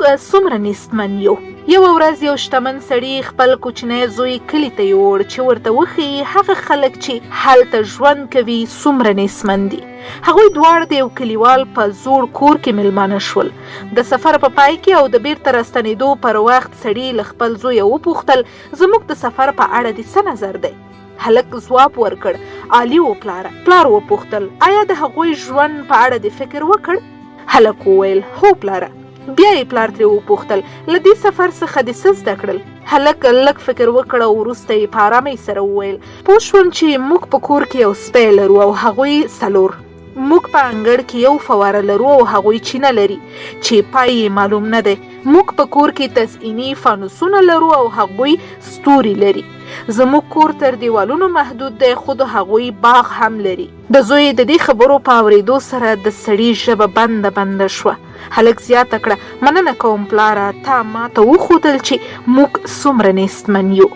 موږ څومره نیستمن یو. یوه ورځ یو شتمن سړي خپل کوچنی زوی کلي ته یووړ چې ورته وښیي هغه خلک چې هلته ژوند کوي څومره نیستمن دي. هغوی دواړه د یو کلیوال په زوړ کور کې میلمانه شول. د سفر په پای کې او د بیرته راستنېدو پر وخت سړي له خپل زویه وپوښتل زموږ د سفر په اړه دې څه نظر دی؟ هلک ځواب ورکړ عالي و پلاره. پلار وپوښتل آیا د هغوی ژوند په اړه دې فکر وکړ؟ هلک وویل هو پلاره. بیا یې پلار ترې وپوښتل له دې سفر څخه دې څه زده کړل؟ هلک لږ فکر وکړ او وروسته یې په ارامۍ سره وویل پوه شوم چې موږ په کور کې یو سپی لرو او هغوی څلور. موږ په انګړ کې یو فواره لرو او هغوی چینه لري چې پای یې معلوم نه دی. موږ په کور کې تزئیني فانوسونه لرو او هغوی ستوري لري. زموږ کور تر دیوالونو محدود دی خو د هغوی باغ هم لري. د زوی د دې خبرو په اورېدو سره د سړي ژبه بنده شوه. هلک زیاته کړه مننه کوم پلاره تا ما ته وښودل چې موږ څومره نیستمن یو.